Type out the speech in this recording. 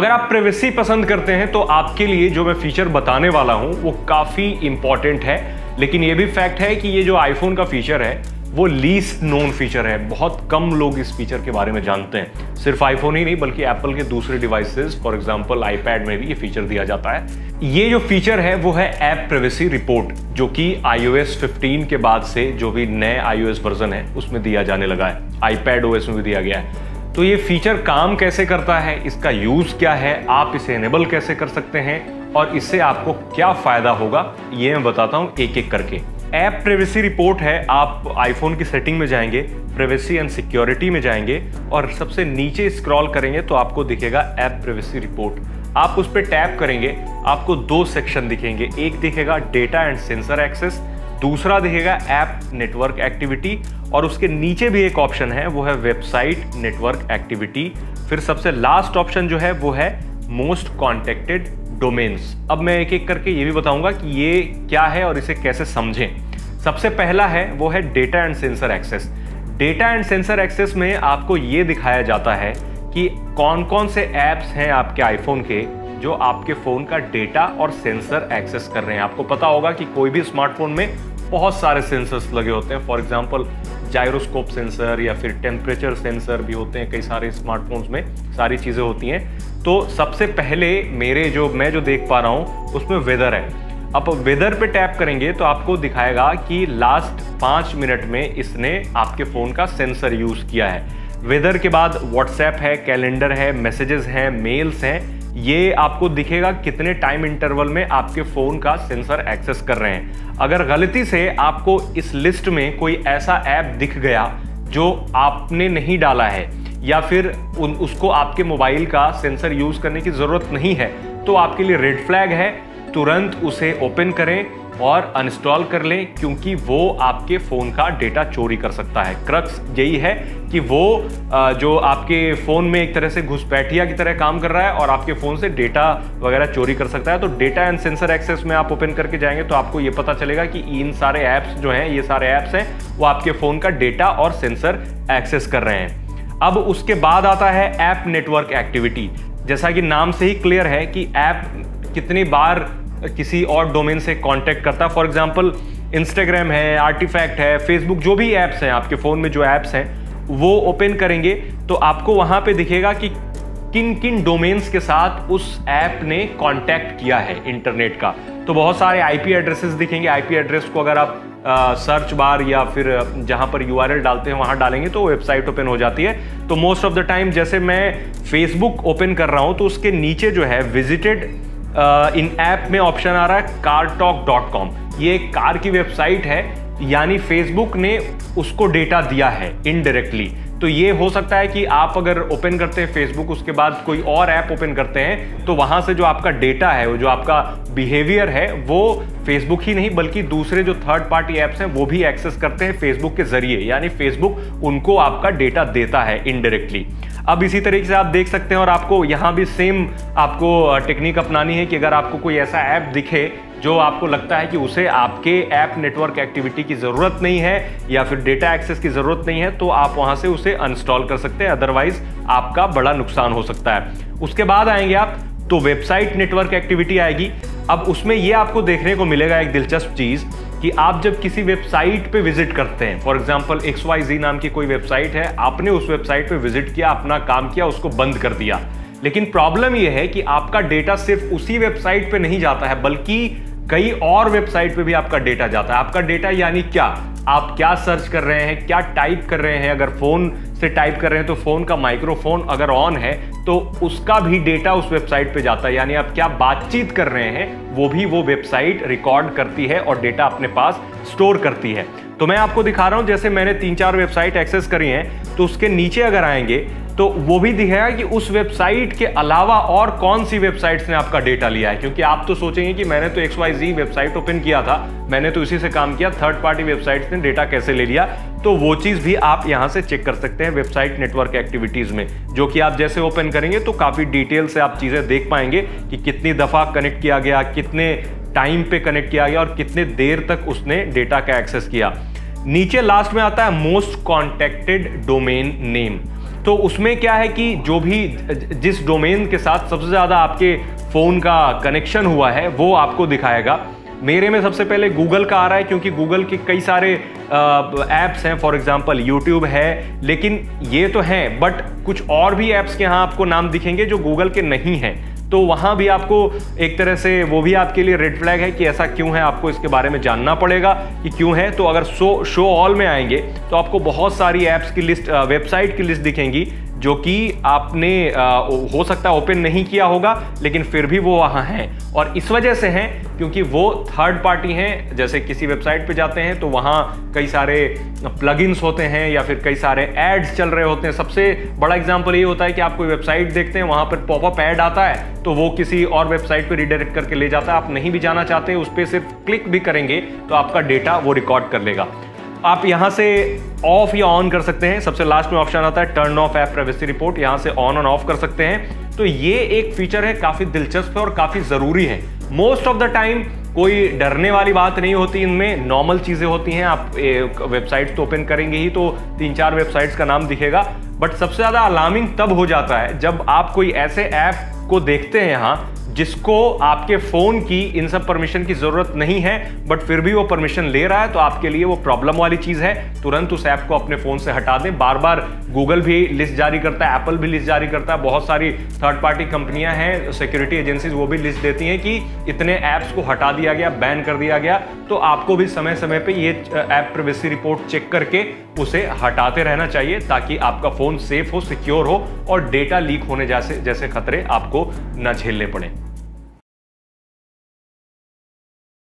अगर आप प्राइवेसी पसंद करते हैं तो आपके लिए जो मैं फीचर बताने वाला हूं वो काफी इंपॉर्टेंट है, लेकिन ये भी फैक्ट है कि ये जो आईफोन का फीचर है वो लीस्ट नोन फीचर है। बहुत कम लोग इस फीचर के बारे में जानते हैं। सिर्फ आईफोन ही नहीं बल्कि एप्पल के दूसरे डिवाइसेस फॉर एग्जांपल आईपैड में भी ये फीचर दिया जाता है। ये जो फीचर है वो है ऐप प्राइवेसी रिपोर्ट, जो कि iOS 15 के बाद से जो भी नए iOS वर्जन है उसमें दिया जाने लगा है, आईपैड ओएस में भी दिया गया है। तो ये फीचर काम कैसे करता है, इसका यूज क्या है, आप इसे एनेबल कैसे कर सकते हैं और इससे आपको क्या फायदा होगा, ये मैं बताता हूं एक एक करके। ऐप प्राइवेसी रिपोर्ट है, आप आईफोन की सेटिंग में जाएंगे, प्राइवेसी एंड सिक्योरिटी में जाएंगे और सबसे नीचे स्क्रॉल करेंगे तो आपको दिखेगा ऐप प्राइवेसी रिपोर्ट। आप उस पर टैप करेंगे, आपको दो सेक्शन दिखेंगे, एक दिखेगा डेटा एंड सेंसर एक्सेस, दूसरा दिखेगा ऐप नेटवर्क एक्टिविटी और उसके नीचे भी एक ऑप्शन है वो है वेबसाइट नेटवर्क एक्टिविटी। फिर सबसे लास्ट ऑप्शन जो है वो है मोस्ट कॉन्टेक्टेड डोमेन्स। अब मैं एक एक करके ये भी बताऊंगा कि ये क्या है और इसे कैसे समझें। सबसे पहला है वो है data and sensor access. Data and sensor access में आपको ये दिखाया जाता है कि कौन कौन से ऐप्स हैं आपके आईफोन के जो आपके फोन का डेटा और सेंसर एक्सेस कर रहे हैं। आपको पता होगा कि कोई भी स्मार्टफोन में बहुत सारे सेंसर्स लगे होते हैं, फॉर एग्जांपल जायरोस्कोप सेंसर या फिर टेम्परेचर सेंसर भी होते हैं, कई सारे स्मार्टफोन्स में सारी चीज़ें होती हैं। तो सबसे पहले मैं जो देख पा रहा हूँ उसमें वेदर है। अब वेदर पे टैप करेंगे तो आपको दिखाएगा कि लास्ट 5 मिनट में इसने आपके फ़ोन का सेंसर यूज़ किया है। वेदर के बाद व्हाट्सएप है, कैलेंडर है, मैसेजेस हैं, मेल्स हैं, ये आपको दिखेगा कितने टाइम इंटरवल में आपके फ़ोन का सेंसर एक्सेस कर रहे हैं। अगर गलती से आपको इस लिस्ट में कोई ऐसा ऐप दिख गया जो आपने नहीं डाला है या फिर उसको आपके मोबाइल का सेंसर यूज़ करने की ज़रूरत नहीं है तो आपके लिए रेड फ्लैग है, तुरंत उसे ओपन करें और अनइंस्टॉल कर लें, क्योंकि वो आपके फ़ोन का डेटा चोरी कर सकता है। क्रक्स यही है कि वो जो आपके फ़ोन में एक तरह से घुसपैठिया की तरह काम कर रहा है और आपके फ़ोन से डेटा वगैरह चोरी कर सकता है। तो डेटा एंड सेंसर एक्सेस में आप ओपन करके जाएंगे तो आपको ये पता चलेगा कि इन सारे ऐप्स जो हैं, ये सारे ऐप्स हैं वो आपके फ़ोन का डेटा और सेंसर एक्सेस कर रहे हैं। अब उसके बाद आता है ऐप नेटवर्क एक्टिविटी। जैसा कि नाम से ही क्लियर है कि ऐप कितनी बार किसी और डोमेन से कांटेक्ट करता है। फॉर एग्जांपल इंस्टाग्राम है, आर्टिफैक्ट है, फेसबुक, जो भी ऐप्स हैं आपके फ़ोन में, जो ऐप्स हैं वो ओपन करेंगे तो आपको वहाँ पे दिखेगा कि किन किन डोमेन्स के साथ उस ऐप ने कांटेक्ट किया है इंटरनेट का। तो बहुत सारे आईपी एड्रेसेस दिखेंगे। आईपी एड्रेस को अगर आप सर्च बार या फिर जहाँ पर URL डालते हैं वहाँ डालेंगे तो वेबसाइट ओपन हो जाती है। तो मोस्ट ऑफ द टाइम जैसे मैं फेसबुक ओपन कर रहा हूँ तो उसके नीचे जो है विजिटेड इन ऐप में ऑप्शन आ रहा है cartalk.com। ये एक कार की वेबसाइट है, यानी फेसबुक ने उसको डेटा दिया है इनडायरेक्टली। तो ये हो सकता है कि आप अगर ओपन करते हैं फेसबुक, उसके बाद कोई और ऐप ओपन करते हैं तो वहां से जो आपका डेटा है, वो जो आपका बिहेवियर है, वो फेसबुक ही नहीं बल्कि दूसरे जो थर्ड पार्टी ऐप्स हैं वो भी एक्सेस करते हैं फेसबुक के जरिए, यानी फेसबुक उनको आपका डेटा देता है इनडायरेक्टली। अब इसी तरीके से आप देख सकते हैं और आपको यहाँ भी सेम आपको टेक्निक अपनानी है कि अगर आपको कोई ऐसा ऐप दिखे जो आपको लगता है कि उसे आपके ऐप नेटवर्क एक्टिविटी की ज़रूरत नहीं है या फिर डेटा एक्सेस की ज़रूरत नहीं है तो आप वहाँ से उसे अनइंस्टॉल कर सकते हैं, अदरवाइज आपका बड़ा नुकसान हो सकता है। उसके बाद आएंगे आप तो वेबसाइट नेटवर्क एक्टिविटी आएगी। अब उसमें ये आपको देखने को मिलेगा एक दिलचस्प चीज़ कि आप जब किसी वेबसाइट पे विजिट करते हैं, फॉर एग्जांपल XYZ नाम की कोई वेबसाइट है, आपने उस वेबसाइट पे विजिट किया, अपना काम किया, उसको बंद कर दिया, लेकिन प्रॉब्लम यह है कि आपका डेटा सिर्फ उसी वेबसाइट पे नहीं जाता है बल्कि कई और वेबसाइट पे भी आपका डेटा जाता है। आपका डेटा यानी क्या, आप क्या सर्च कर रहे हैं, क्या टाइप कर रहे हैं। अगर फोन से टाइप कर रहे हैं तो फोन का माइक्रोफोन अगर ऑन है तो उसका भी डेटा उस वेबसाइट पे जाता है, यानी आप क्या बातचीत कर रहे हैं वो भी वो वेबसाइट रिकॉर्ड करती है और डेटा अपने पास स्टोर करती है। तो मैं आपको दिखा रहा हूं, जैसे मैंने 3-4 वेबसाइट एक्सेस करी हैं तो उसके नीचे अगर आएंगे तो वो भी दिखेगा कि उस वेबसाइट के अलावा और कौन सी वेबसाइट्स ने आपका डेटा लिया है। क्योंकि आप तो सोचेंगे कि मैंने तो XYZ वेबसाइट ओपन किया था, मैंने तो इसी से काम किया, थर्ड पार्टी वेबसाइट्स ने डेटा कैसे ले लिया। तो वो चीज़ भी आप यहाँ से चेक कर सकते हैं वेबसाइट नेटवर्क एक्टिविटीज़ में, जो कि आप जैसे ओपन करेंगे तो काफ़ी डिटेल से आप चीज़ें देख पाएंगे कि कितनी दफ़ा कनेक्ट किया गया, कितने टाइम पे कनेक्ट किया गया और कितने देर तक उसने डेटा का एक्सेस किया। नीचे लास्ट में आता है मोस्ट कॉन्टेक्टेड डोमेन नेम। तो तो उसमें क्या है कि जो भी जिस डोमेन के साथ सबसे ज़्यादा आपके फ़ोन का कनेक्शन हुआ है वो आपको दिखाएगा। मेरे में सबसे पहले गूगल का आ रहा है, क्योंकि गूगल के कई सारे ऐप्स हैं, फॉर एग्जांपल यूट्यूब है, लेकिन ये तो हैं बट कुछ और भी ऐप्स के यहाँ आपको नाम दिखेंगे जो गूगल के नहीं हैं। तो वहाँ भी आपको एक तरह से वो भी आपके लिए रेड फ्लैग है कि ऐसा क्यों है, आपको इसके बारे में जानना पड़ेगा कि क्यों है। तो अगर शो ऑल में आएंगे तो आपको बहुत सारी ऐप्स की लिस्ट, वेबसाइट की लिस्ट दिखेंगी जो कि आपने हो सकता है ओपन नहीं किया होगा, लेकिन फिर भी वो वहाँ हैं। और इस वजह से हैं क्योंकि वो थर्ड पार्टी हैं। जैसे किसी वेबसाइट पे जाते हैं तो वहाँ कई सारे प्लगइन्स होते हैं या फिर कई सारे एड्स चल रहे होते हैं। सबसे बड़ा एग्जांपल ये होता है कि आप कोई वेबसाइट देखते हैं, वहाँ पर पॉपअप ऐड आता है तो वो किसी और वेबसाइट पे रिडायरेक्ट करके ले जाता है। आप नहीं भी जाना चाहते, उस पर सिर्फ क्लिक भी करेंगे तो आपका डेटा वो रिकॉर्ड कर लेगा। आप यहाँ से ऑफ या ऑन कर सकते हैं। सबसे लास्ट में ऑप्शन आता है turn off app privacy report, यहाँ से ऑन और ऑफ कर सकते हैं। तो ये एक फीचर है, काफी दिलचस्प है और काफी जरूरी है। मोस्ट ऑफ द टाइम कोई डरने वाली बात नहीं होती, इनमें नॉर्मल चीजें होती हैं। आप वेबसाइट तो ओपन करेंगे ही तो 3-4 वेबसाइट्स का नाम दिखेगा, बट सबसे ज्यादा अलार्मिंग तब हो जाता है जब आप कोई ऐसे ऐप को देखते हैं यहाँ जिसको आपके फोन की इन सब परमिशन की जरूरत नहीं है, बट फिर भी वो परमिशन ले रहा है, तो आपके लिए वो प्रॉब्लम वाली चीज है। तुरंत उस ऐप को अपने फोन से हटा दें। बार बार गूगल भी लिस्ट जारी करता है, एप्पल भी लिस्ट जारी करता है, बहुत सारी थर्ड पार्टी कंपनियां हैं, सिक्योरिटी एजेंसीज, वो भी लिस्ट देती हैं कि इतने ऐप्स को हटा दिया गया, बैन कर दिया गया। तो आपको भी समय समय पे ये ऐप प्राइवेसी रिपोर्ट चेक करके उसे हटाते रहना चाहिए ताकि आपका फोन सेफ हो, सिक्योर हो और डेटा लीक होने जैसे खतरे आपको न झेलने पड़े।